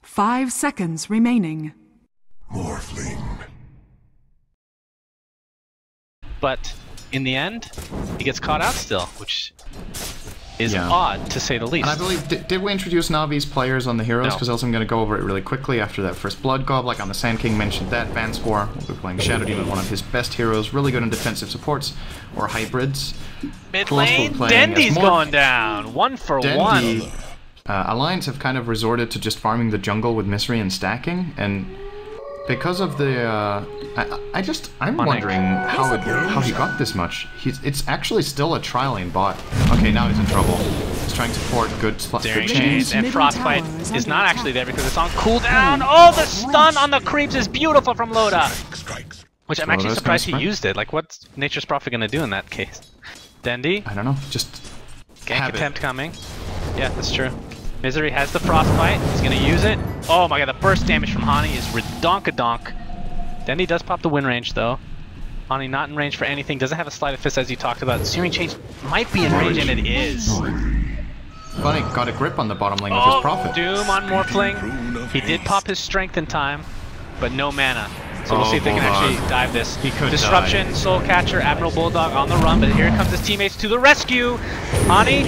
5 seconds remaining. Morphling. But in the end, he gets caught out still, which is odd to say the least. And I believe, did we introduce Navi's players on the heroes? Because else I'm going to go over it really quickly after that first Blood Gob. Like on the Sand King, mentioned that. Vanscore will be playing Shadow Demon, one of his best heroes, really good in defensive supports or hybrids. Mid lane, Dendy's going down, 1 for 1. Alliance have kind of resorted to just farming the jungle with Misery and stacking, and because of the, I'm wondering how he got this much. It's actually still a tri lane bot. Okay, now he's in trouble. He's trying to port good chains. And Frostbite is not actually there because it's on cooldown. Oh, the stun on the creeps is beautiful from Loda. Which I'm actually surprised he used it. Like, what's Nature's Prophet gonna do in that case? Dendy? I don't know. Just gank attempt coming. Yeah, that's true. Misery has the Frostbite. He's gonna use it. Oh my god, the burst damage from Hani is redonkadonk. Dendy does pop the win range though. Hani not in range for anything. Doesn't have a sleight of fist as you talked about. Searing Change might be in range, and it is. Funny, got a grip on the bottom lane with his Prophet. Doom on Morphling. He did pop his strength in time, but no mana. So we'll see if they can actually dive this. He could Disruption, Soul Catcher, Admiral Bulldog on the run, but here comes his teammates to the rescue. Hani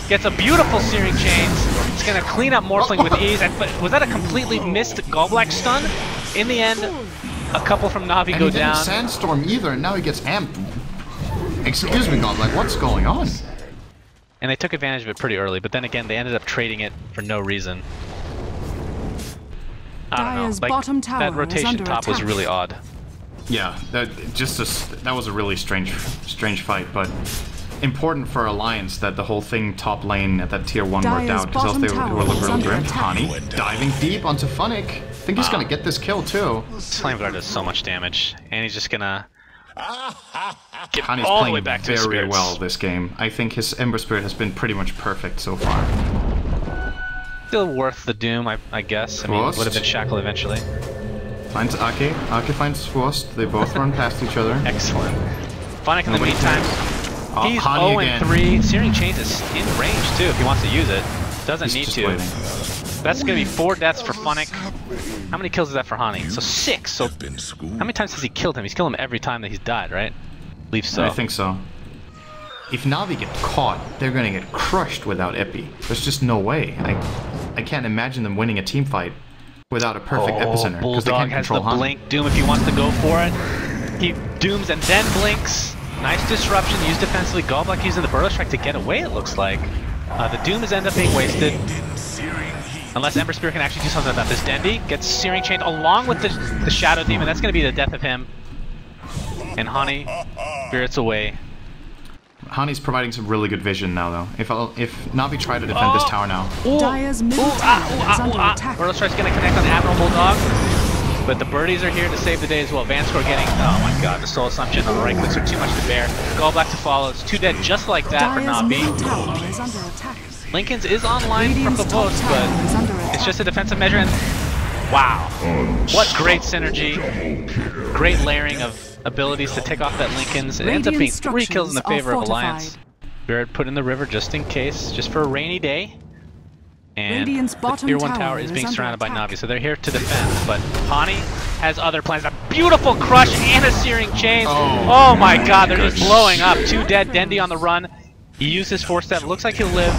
gets a beautiful Searing Chains. He's gonna clean up Morphling with ease. But was that a completely missed Gallblack stun? In the end, a couple from Navi go down. Sandstorm either, and now he gets amped. Excuse me, Gallblack, what's going on? And they took advantage of it pretty early, but then again, they ended up trading it for no reason. I don't know, like, that rotation top was really odd. Yeah, that was a really strange fight, but important for Alliance that the whole thing top lane at that tier 1 worked out, because else they were looking really grim. Hani diving deep onto Funnick. I think he's gonna get this kill too. Flame Guard does so much damage, and he's just gonna get Hani's all playing the way back to very well this game. I think his Ember Spirit has been pretty much perfect so far. Still worth the Doom, I guess. I mean, would have been Shackle eventually. Finds Ake. Ake finds Frost. They both run past each other. Excellent. Funnick in the meantime. He's 0-3. Searing Chains is in range too if he wants to use it. Doesn't need to. Waiting. That's gonna be 4 deaths for Funnick. How many kills is that for Hani? So 6. So how many times has he killed him? He's killed him every time that he's died, right? I believe so. I think so. If Navi get caught, they're gonna get crushed without Epi. There's just no way. I can't imagine them winning a team fight without a perfect epicenter. Bulldog has the blink. Doom if he wants to go for it. He dooms and then blinks. Nice disruption used defensively. Gallblack using the Burrow Strike to get away, it looks like. The Doom is end up being wasted. Unless Ember Spirit can actually do something about this. Dendy gets Searing Chain along with the Shadow Demon. That's going to be the death of him. And Hani spirits away. Hani's providing some really good vision now, though. If Navi try to defend this tower now. Dire's middle tower is under attack. Burrow Strike's going to connect on Admiral Bulldog. But the birdies are here to save the day as well. Vanscore getting, oh my god, the Soul Assumption on the right clicks are too much to bear. Gallblack to follow. It's 2 dead just like that for Navi. Lincoln's is online from the post, but it's just a defensive measure. And wow, what great synergy. Great layering of abilities to take off that Lincoln's. It ends up being 3 kills in the favor of Alliance. Spirit put in the river just in case, just for a rainy day. And the tier 1 tower is being surrounded by Navi, so they're here to defend. But Hani has other plans. A beautiful crush and a Searing Chains. Oh my god, they're just blowing up. 2 dead, Dendy on the run. He used his 4-step. Looks like he'll live.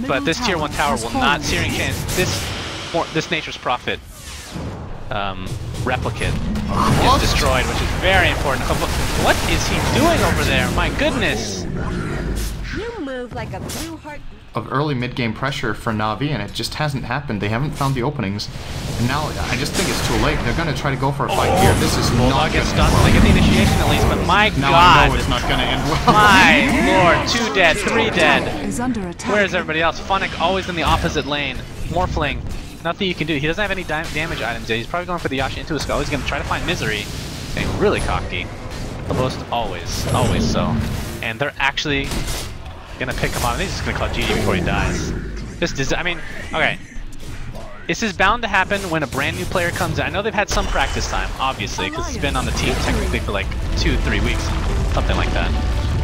But this tier 1 tower will not. Searing Chains. This Nature's Prophet replicate is destroyed, which is very important. What is he doing over there? My goodness. You move like a blue heart. Of early mid-game pressure for Navi, and it just hasn't happened. They haven't found the openings, and now I just think it's too late. They're going to try to go for a fight here. This is not gets stunned. They get the initiation at least, but my now god, I know it's not going to end well. My lord, 2 dead, 3 dead. Where is everybody else? Funnick always in the opposite lane. Morphling, nothing you can do. He doesn't have any damage items yet. He's probably going for the Yasha into his skull. He's going to try to find Misery. Getting really cocky. Almost always so. And they're actually gonna pick him up, and he's just gonna call GG before he dies. I mean, okay. This is bound to happen when a brand new player comes in. I know they've had some practice time, obviously, because it's been on the team technically for like 2-3 weeks, something like that.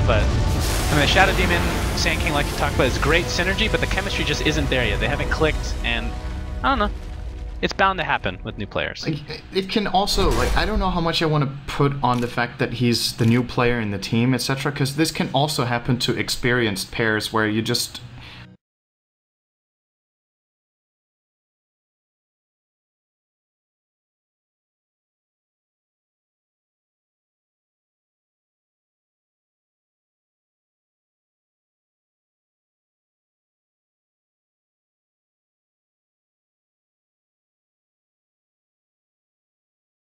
But I mean, the Shadow Demon Sand King, like you talked about, is great synergy, but the chemistry just isn't there yet. They haven't clicked, and I don't know. It's bound to happen with new players. Like, it can also, like, I don't know how much I want to put on the fact that he's the new player in the team, etc., because this can also happen to experienced pairs where you just